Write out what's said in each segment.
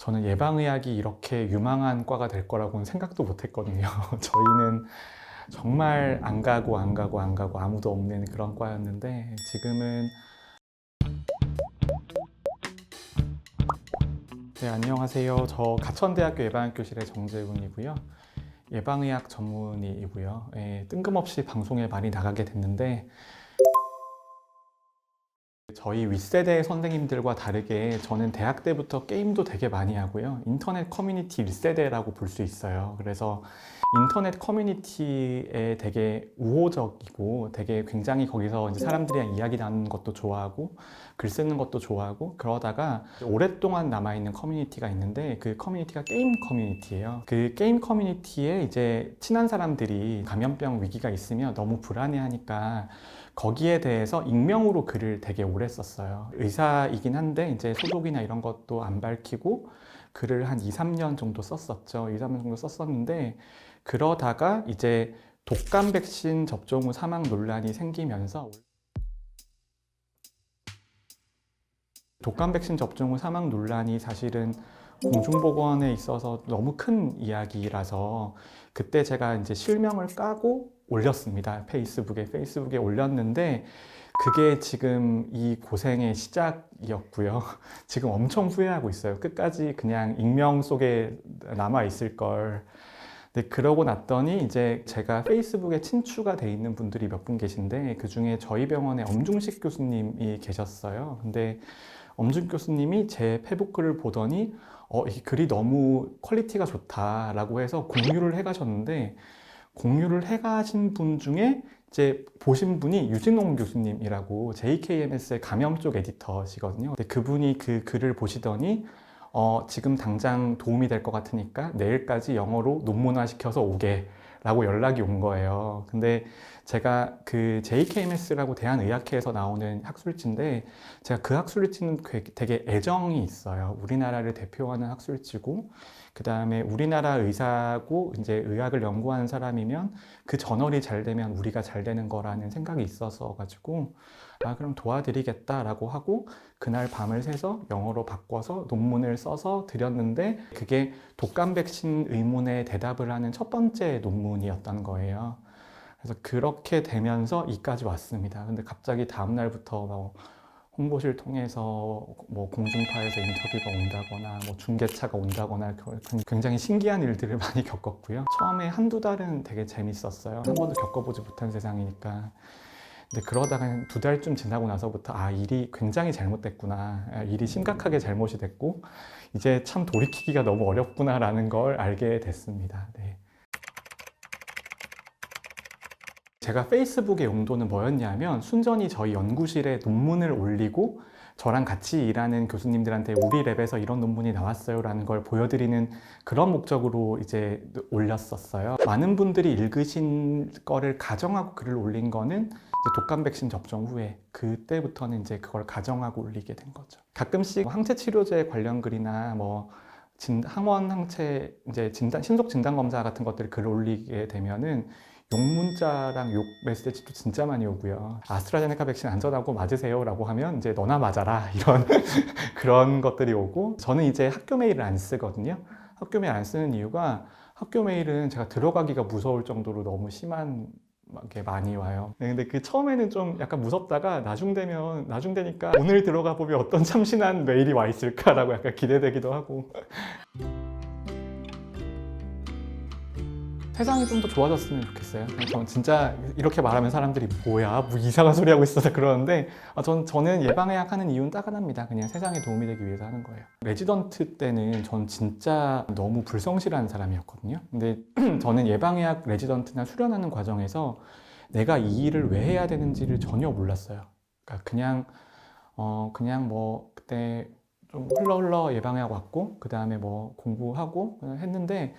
저는 예방의학이 이렇게 유망한 과가 될 거라고는 생각도 못 했거든요. 저희는 정말 안 가고 안 가고 안 가고 아무도 없는 그런 과였는데 지금은. 네, 안녕하세요. 저 가천대학교 예방학교실의 정재훈이고요. 예방의학 전문의이고요. 뜬금없이 방송에 많이 나가게 됐는데 저희 윗세대 선생님들과 다르게 저는 대학 때부터 게임도 되게 많이 하고요. 인터넷 커뮤니티 1세대라고 볼 수 있어요. 그래서 인터넷 커뮤니티에 되게 우호적이고 되게 굉장히 거기서 이제 사람들이랑 이야기 나누는 것도 좋아하고 글 쓰는 것도 좋아하고 그러다가 오랫동안 남아있는 커뮤니티가 있는데 그 커뮤니티가 게임 커뮤니티예요. 그 게임 커뮤니티에 이제 친한 사람들이 감염병 위기가 있으면 너무 불안해하니까 거기에 대해서 익명으로 글을 되게 오래 썼어요. 의사이긴 한데 이제 소속이나 이런 것도 안 밝히고 글을 한 2, 3년 정도 썼었죠. 2, 3년 정도 썼었는데 그러다가 이제 독감 백신 접종 후 사망 논란이 생기면서 독감 백신 접종 후 사망 논란이 사실은 공중보건에 있어서 너무 큰 이야기라서 그때 제가 이제 실명을 까고 올렸습니다. 페이스북에 올렸는데 그게 지금 이 고생의 시작이었고요. 지금 엄청 후회하고 있어요. 끝까지 그냥 익명 속에 남아 있을 걸. 근데 그러고 났더니 이제 제가 페이스북에 친추가 돼 있는 분들이 몇 분 계신데 그 중에 저희 병원에 엄중식 교수님이 계셨어요. 근데 엄중 교수님이 제 페북 글을 보더니 이 글이 너무 퀄리티가 좋다라고 해서 공유를 해 가셨는데 공유를 해 가신 분 중에 이제 보신 분이 유진홍 교수님이라고 JKMS의 감염 쪽 에디터시거든요. 근데 그분이 그 글을 보시더니 지금 당장 도움이 될 것 같으니까 내일까지 영어로 논문화 시켜서 오게 라고 연락이 온 거예요. 근데 제가 그 JKMS라고 대한의학회에서 나오는 학술지인데 제가 그 학술지는 되게 애정이 있어요. 우리나라를 대표하는 학술지고 그 다음에 우리나라 의사고 이제 의학을 연구하는 사람이면 그 저널이 잘 되면 우리가 잘 되는 거라는 생각이 있어서 가지고 그럼 도와드리겠다라고 하고 그날 밤을 새서 영어로 바꿔서 논문을 써서 드렸는데 그게 독감 백신 의문에 대답을 하는 첫 번째 논문이었던 거예요. 그래서 그렇게 되면서 이까지 왔습니다. 근데 갑자기 다음 날부터 뭐 홍보실 통해서 뭐 공중파에서 인터뷰가 온다거나 뭐 중계차가 온다거나 굉장히 신기한 일들을 많이 겪었고요. 처음에 한두 달은 되게 재밌었어요. 한 번도 겪어보지 못한 세상이니까. 근데 그러다가 2달쯤 지나고 나서부터 일이 굉장히 잘못됐구나, 일이 심각하게 잘못이 됐고 이제 참 돌이키기가 너무 어렵구나라는 걸 알게 됐습니다. 네. 제가 페이스북의 용도는 뭐였냐면 순전히 저희 연구실에 논문을 올리고 저랑 같이 일하는 교수님들한테 우리 랩에서 이런 논문이 나왔어요 라는 걸 보여드리는 그런 목적으로 이제 올렸었어요. 많은 분들이 읽으신 거를 가정하고 글을 올린 거는 이제 독감 백신 접종 후에 그때부터는 이제 그걸 가정하고 올리게 된 거죠. 가끔씩 항체 치료제 관련 글이나 뭐 항원 항체 이제 신속 진단 검사 같은 것들을 글을 올리게 되면은 욕 문자랑 욕 메시지도 진짜 많이 오고요. 아스트라제네카 백신 안전하고 맞으세요 라고 하면 이제 너나 맞아라 이런 그런 것들이 오고 저는 이제 학교 메일을 안 쓰거든요. 학교 메일 안 쓰는 이유가 학교 메일은 제가 들어가기가 무서울 정도로 너무 심한 게 많이 와요. 네, 근데 그 처음에는 좀 약간 무섭다가 나중 되니까 오늘 들어가 보면 어떤 참신한 메일이 와 있을까라고 약간 기대되기도 하고 세상이 좀 더 좋아졌으면 좋겠어요. 저는 진짜 이렇게 말하면 사람들이 뭐야 뭐 이상한 소리 하고 있어서 그러는데 저는 예방의학 하는 이유는 딱 하나입니다. 그냥 세상에 도움이 되기 위해서 하는 거예요. 레지던트 때는 전 진짜 너무 불성실한 사람이었거든요. 근데 저는 예방의학 레지던트나 수련하는 과정에서 내가 이 일을 왜 해야 되는지를 전혀 몰랐어요. 그러니까 그냥 뭐 그때 좀 흘러 예방의학 왔고 그 다음에 뭐 공부하고 했는데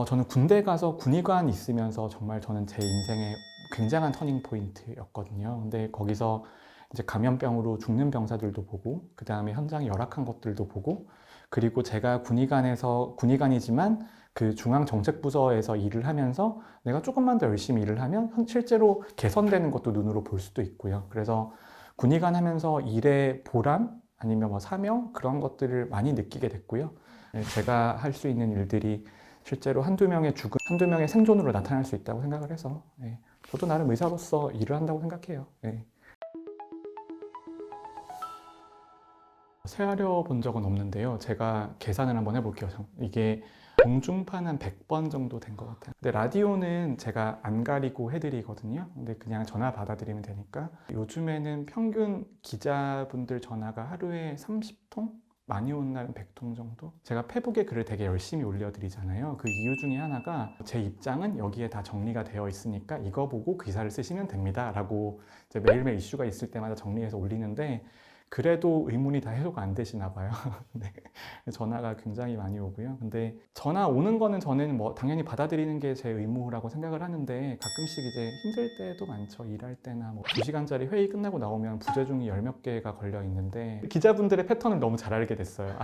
저는 군대 가서 군의관 있으면서 정말 저는 제 인생의 굉장한 터닝 포인트였거든요. 근데 거기서 이제 감염병으로 죽는 병사들도 보고, 그 다음에 현장이 열악한 것들도 보고, 그리고 제가 군의관이지만 그 중앙정책부서에서 일을 하면서 내가 조금만 더 열심히 일을 하면 실제로 개선되는 것도 눈으로 볼 수도 있고요. 그래서 군의관 하면서 일의 보람, 아니면 뭐 사명 그런 것들을 많이 느끼게 됐고요. 제가 할 수 있는 일들이 실제로 한두 명의 죽음, 한두 명의 생존으로 나타날 수 있다고 생각을 해서 저도 나름 의사로서 일을 한다고 생각해요. 세아려 본 적은 없는데요. 제가 계산을 한번 해볼게요. 이게 공중파는 한 100번 정도 된 것 같아요. 근데 라디오는 제가 안 가리고 해드리거든요. 근데 그냥 전화 받아드리면 되니까. 요즘에는 평균 기자분들 전화가 하루에 30통? 많이 온 날은 100통 정도? 제가 페북에 글을 되게 열심히 올려드리잖아요. 그 이유 중에 하나가 제 입장은 여기에 다 정리가 되어 있으니까 이거 보고 기사를 쓰시면 됩니다. 라고 이제 매일매일 이슈가 있을 때마다 정리해서 올리는데 그래도 의문이 다 해소가 안 되시나 봐요. 네. 전화가 굉장히 많이 오고요. 근데 전화 오는 거는 저는 뭐 당연히 받아들이는 게 제 의무라고 생각을 하는데 가끔씩 이제 힘들 때도 많죠. 일할 때나 뭐 2시간짜리 회의 끝나고 나오면 부재중이 열 몇 개가 걸려 있는데 기자분들의 패턴을 너무 잘 알게 됐어요.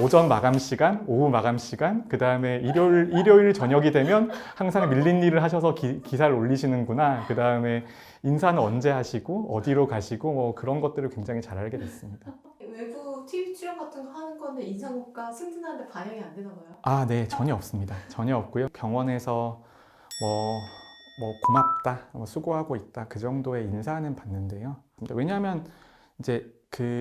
오전 마감 시간, 오후 마감 시간, 그 다음에 일요일 저녁이 되면 항상 밀린 일을 하셔서 기사를 올리시는구나. 그 다음에 인사는 언제 하시고 어디로 가시고 뭐 그런 것들을 굉장히 잘 알게 됐습니다. 외부 TV 출연 같은 거 하는 거는 인상고가 승진하는데 반영이 안 되나 봐요? 네, 전혀 없습니다. 전혀 없고요. 병원에서 뭐 고맙다, 뭐 수고하고 있다 그 정도의 인사는 받는데요. 왜냐하면 이제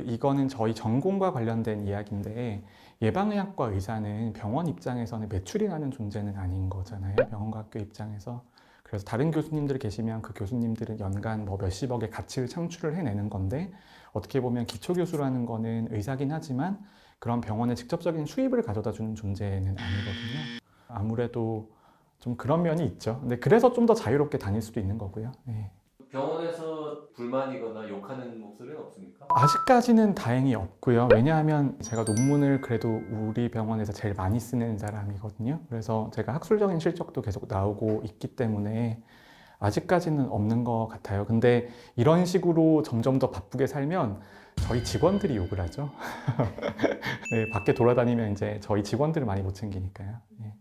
이거는 저희 전공과 관련된 이야기인데 예방의학과 의사는 병원 입장에서는 매출이 나는 존재는 아닌 거잖아요. 병원과 학교 입장에서. 그래서 다른 교수님들 계시면 그 교수님들은 연간 뭐 몇십억의 가치를 창출을 해내는 건데 어떻게 보면 기초교수라는 거는 의사긴 하지만 그런 병원에 직접적인 수입을 가져다 주는 존재는 아니거든요. 아무래도 좀 그런 면이 있죠. 근데 그래서 좀 더 자유롭게 다닐 수도 있는 거고요. 네. 병원에서 불만이거나 욕하는 목소리는 없습니까? 아직까지는 다행히 없고요. 왜냐하면 제가 논문을 그래도 우리 병원에서 제일 많이 쓰는 사람이거든요. 그래서 제가 학술적인 실적도 계속 나오고 있기 때문에 아직까지는 없는 것 같아요. 근데 이런 식으로 점점 더 바쁘게 살면 저희 직원들이 욕을 하죠. 네, 밖에 돌아다니면 이제 저희 직원들을 많이 못 챙기니까요. 네.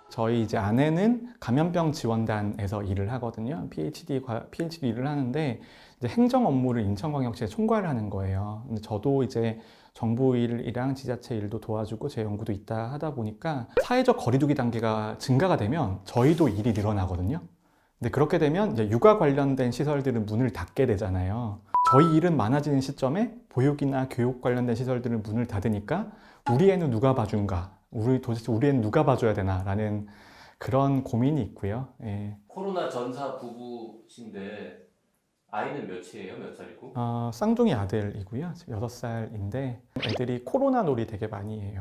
저희 이제 아내는 감염병 지원단에서 일을 하거든요. PhD 일을 하는데 이제 행정 업무를 인천광역시에 총괄을 하는 거예요. 근데 저도 이제 정부 일이랑 지자체 일도 도와주고 제 연구도 있다 하다 보니까 사회적 거리두기 단계가 증가가 되면 저희도 일이 늘어나거든요. 근데 그렇게 되면 이제 육아 관련된 시설들은 문을 닫게 되잖아요. 저희 일은 많아지는 시점에 보육이나 교육 관련된 시설들은 문을 닫으니까 우리 애는 누가 봐준가? 도대체 우리 애는 누가 봐줘야 되나? 라는 그런 고민이 있고요. 예. 코로나 전사 부부신데 아이는 몇이에요? 몇 살이고? 쌍둥이 아들이고요. 6살인데 애들이 코로나 놀이 되게 많이 해요.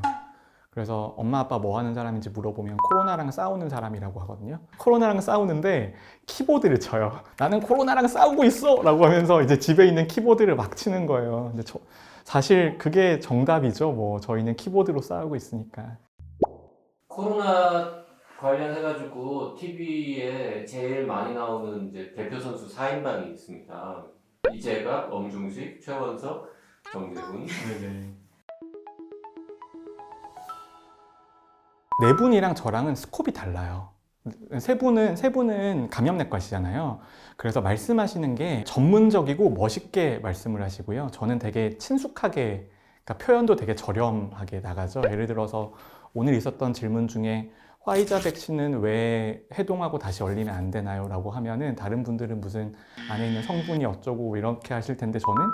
그래서 엄마 아빠 뭐 하는 사람인지 물어보면 코로나랑 싸우는 사람이라고 하거든요. 코로나랑 싸우는데 키보드를 쳐요. 나는 코로나랑 싸우고 있어! 라고 하면서 이제 집에 있는 키보드를 막 치는 거예요. 근데 사실 그게 정답이죠. 뭐 저희는 키보드로 싸우고 있으니까. 코로나 관련해가지고 TV에 제일 많이 나오는 이제 대표 선수 4인방이 있습니다. 이재갑, 엄중식, 최원석, 정재훈. 네네. 네 분이랑 저랑은 스콥이 달라요. 세 분은 감염내과시잖아요. 그래서 말씀하시는 게 전문적이고 멋있게 말씀을 하시고요. 저는 되게 친숙하게, 그러니까 표현도 되게 저렴하게 나가죠. 예를 들어서 오늘 있었던 질문 중에 화이자 백신은 왜 해동하고 다시 얼리면 안 되나요? 라고 하면은 다른 분들은 무슨 안에 있는 성분이 어쩌고 이렇게 하실 텐데 저는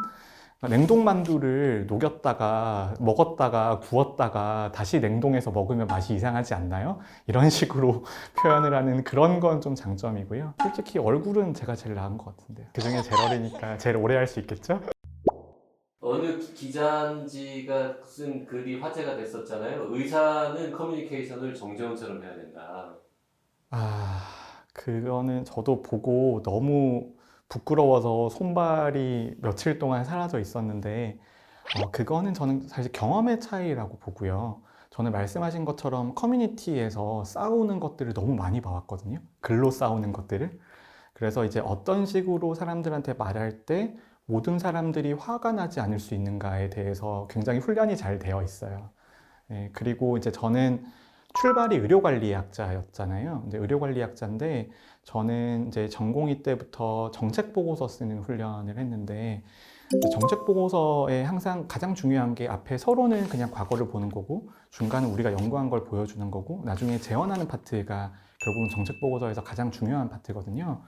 냉동만두를 녹였다가 먹었다가 구웠다가 다시 냉동해서 먹으면 맛이 이상하지 않나요? 이런 식으로 표현을 하는 그런 건 좀 장점이고요. 솔직히 얼굴은 제가 제일 나은 것 같은데요. 그중에 제일 어리니까 제일 오래 할 수 있겠죠? 어느 기자인지가 쓴 글이 화제가 됐었잖아요. 의사는 커뮤니케이션을 정재훈처럼 해야 된다. 그거는 저도 보고 너무 부끄러워서 손발이 며칠 동안 사라져 있었는데 그거는 저는 사실 경험의 차이라고 보고요. 저는 말씀하신 것처럼 커뮤니티에서 싸우는 것들을 너무 많이 봐왔거든요. 글로 싸우는 것들을. 그래서 이제 어떤 식으로 사람들한테 말할 때 모든 사람들이 화가 나지 않을 수 있는가에 대해서 굉장히 훈련이 잘 되어 있어요. 그리고 이제 저는 출발이 의료관리학자였잖아요. 근데 의료관리학자인데 저는 이제 전공의 때부터 정책 보고서 쓰는 훈련을 했는데 정책 보고서에 항상 가장 중요한 게 앞에 서론은 그냥 과거를 보는 거고 중간은 우리가 연구한 걸 보여주는 거고 나중에 재현하는 파트가 결국은 정책 보고서에서 가장 중요한 파트거든요.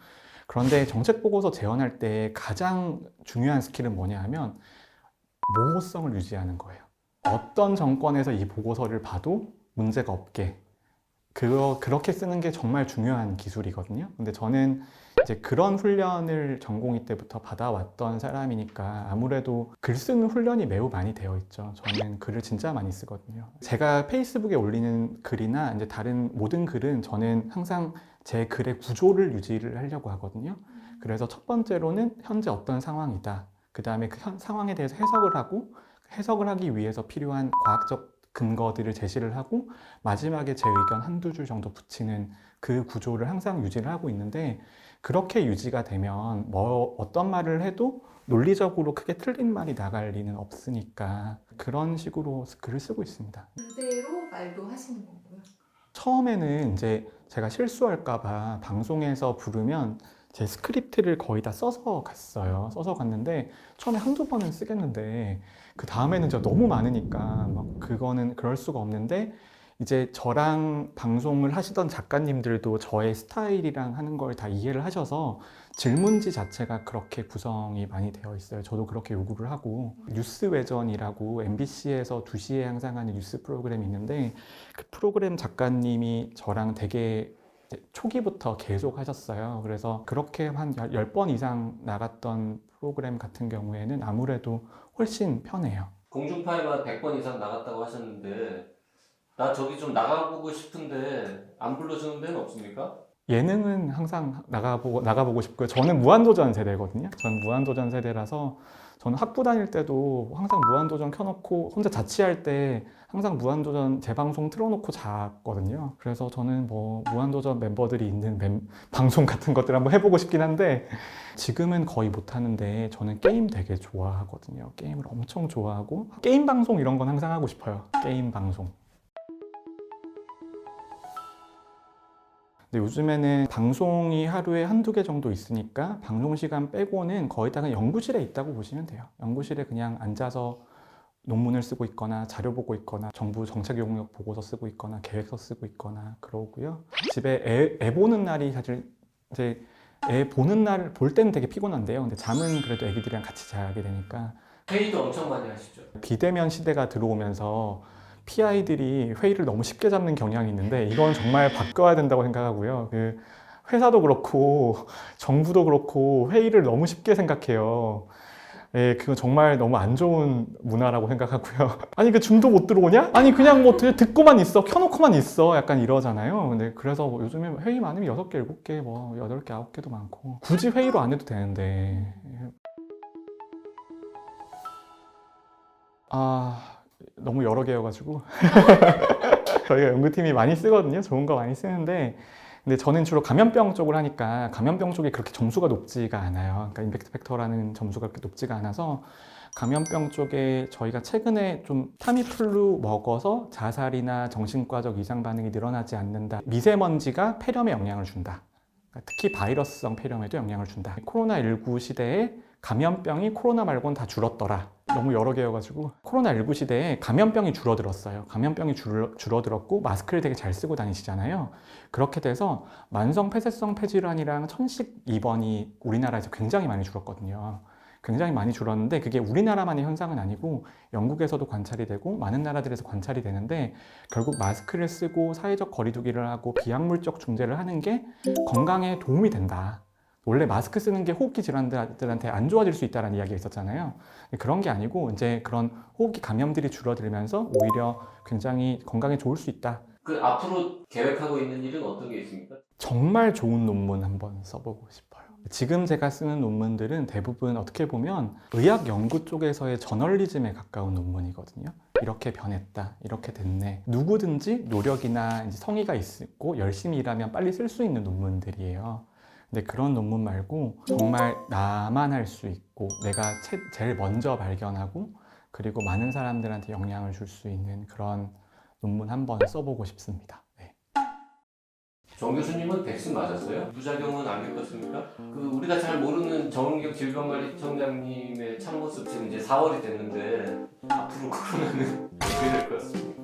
그런데 정책 보고서 재현할 때 가장 중요한 스킬은 뭐냐 하면 모호성을 유지하는 거예요. 어떤 정권에서 이 보고서를 봐도 문제가 없게 그렇게 쓰는 게 정말 중요한 기술이거든요. 근데 저는 이제 그런 훈련을 전공의 때부터 받아왔던 사람이니까 아무래도 글 쓰는 훈련이 매우 많이 되어 있죠. 저는 글을 진짜 많이 쓰거든요. 제가 페이스북에 올리는 글이나 이제 다른 모든 글은 저는 항상 제 글의 구조를 유지를 하려고 하거든요. 그래서 첫 번째로는 현재 어떤 상황이다. 그 다음에 그 상황에 대해서 해석을 하고 해석을 하기 위해서 필요한 과학적 근거들을 제시를 하고 마지막에 제 의견 한두 줄 정도 붙이는 그 구조를 항상 유지를 하고 있는데 그렇게 유지가 되면 뭐 어떤 말을 해도 논리적으로 크게 틀린 말이 나갈 리는 없으니까 그런 식으로 글을 쓰고 있습니다. 그대로 말도 하시는 거고요. 처음에는 이제 제가 실수할까봐 방송에서 부르면 제 스크립트를 거의 다 써서 갔어요. 써서 갔는데 처음에 한두 번은 쓰겠는데 그 다음에는 진짜 너무 많으니까 막 그거는 그럴 수가 없는데 이제 저랑 방송을 하시던 작가님들도 저의 스타일이랑 하는 걸 다 이해를 하셔서 질문지 자체가 그렇게 구성이 많이 되어 있어요. 저도 그렇게 요구를 하고 뉴스 외전이라고 MBC에서 2시에 항상 하는 뉴스 프로그램이 있는데 그 프로그램 작가님이 저랑 되게 초기부터 계속 하셨어요. 그래서 그렇게 한 10번 이상 나갔던 프로그램 같은 경우에는 아무래도 훨씬 편해요. 공중파에만 100번 이상 나갔다고 하셨는데 나 저기 좀 나가보고 싶은데 안 불러주는 데는 없습니까? 예능은 항상 나가보고 싶고요. 저는 무한도전 세대거든요. 저는 무한도전 세대라서 저는 학부 다닐 때도 항상 무한도전 켜놓고 혼자 자취할 때 항상 무한도전 재방송 틀어놓고 잤거든요. 그래서 저는 뭐 무한도전 멤버들이 있는 방송 같은 것들 한번 해보고 싶긴 한데 지금은 거의 못하는데 저는 게임 되게 좋아하거든요. 게임을 엄청 좋아하고 게임 방송 이런 건 항상 하고 싶어요. 게임 방송. 근데 요즘에는 방송이 하루에 한두 개 정도 있으니까 방송 시간 빼고는 거의 다 그냥 연구실에 있다고 보시면 돼요. 연구실에 그냥 앉아서 논문을 쓰고 있거나 자료 보고 있거나 정부 정책 용역 보고서 쓰고 있거나 계획서 쓰고 있거나 그러고요. 집에 애 보는 날이 사실 이제 애 보는 날 볼 때는 되게 피곤한데요. 근데 잠은 그래도 애기들이랑 같이 자게 되니까 회의도 엄청 많이 하시죠? 비대면 시대가 들어오면서 PI들이 회의를 너무 쉽게 잡는 경향이 있는데 이건 정말 바꿔야 된다고 생각하고요. 그 회사도 그렇고 정부도 그렇고 회의를 너무 쉽게 생각해요. 예, 그건 정말 너무 안 좋은 문화라고 생각하고요. 아니, 그 줌도 못 들어오냐? 아니, 그냥 뭐 듣고만 있어. 켜놓고만 있어. 약간 이러잖아요. 근데 그래서 뭐 요즘에 회의 많으면 6개, 7개, 뭐 8개, 9개도 많고. 굳이 회의로 안 해도 되는데. 너무 여러 개여가지고. 저희가 연구팀이 많이 쓰거든요. 좋은 거 많이 쓰는데. 근데 저는 주로 감염병 쪽을 하니까 감염병 쪽이 그렇게 점수가 높지가 않아요. 그러니까 임팩트 팩터라는 점수가 그렇게 높지가 않아서 감염병 쪽에 저희가 최근에 좀 타미플루 먹어서 자살이나 정신과적 이상 반응이 늘어나지 않는다. 미세먼지가 폐렴에 영향을 준다. 그러니까 특히 바이러스성 폐렴에도 영향을 준다. 코로나19 시대에 감염병이 코로나 말고는 다 줄었더라. 너무 여러 개여가지고 코로나19 시대에 감염병이 줄어들었어요. 감염병이 줄어들었고 마스크를 되게 잘 쓰고 다니시잖아요. 그렇게 돼서 만성 폐쇄성 폐질환이랑 천식 입원이 우리나라에서 굉장히 많이 줄었거든요. 굉장히 많이 줄었는데 그게 우리나라만의 현상은 아니고 영국에서도 관찰이 되고 많은 나라들에서 관찰이 되는데 결국 마스크를 쓰고 사회적 거리두기를 하고 비약물적 중재를 하는 게 건강에 도움이 된다. 원래 마스크 쓰는 게 호흡기 질환들한테 안 좋아질 수 있다는 이야기가 있었잖아요. 그런 게 아니고 이제 그런 호흡기 감염들이 줄어들면서 오히려 굉장히 건강에 좋을 수 있다. 그 앞으로 계획하고 있는 일은 어떤 게 있습니까? 정말 좋은 논문 한번 써보고 싶어요. 지금 제가 쓰는 논문들은 대부분 어떻게 보면 의학 연구 쪽에서의 저널리즘에 가까운 논문이거든요. 이렇게 변했다, 이렇게 됐네. 누구든지 노력이나 이제 성의가 있고 열심히 일하면 빨리 쓸 수 있는 논문들이에요. 근데 그런 논문 말고 정말 나만 할 수 있고 내가 제일 먼저 발견하고 그리고 많은 사람들한테 영향을 줄 수 있는 그런 논문 한번 써보고 싶습니다. 네. 정 교수님은 백신 맞았어요? 부작용은 안 겪었습니까? 그 우리가 잘 모르는 정은경 질병관리청장님의 참모습 지금 이제 4월이 됐는데 앞으로 코로나는 어떻게 될 것 같습니까?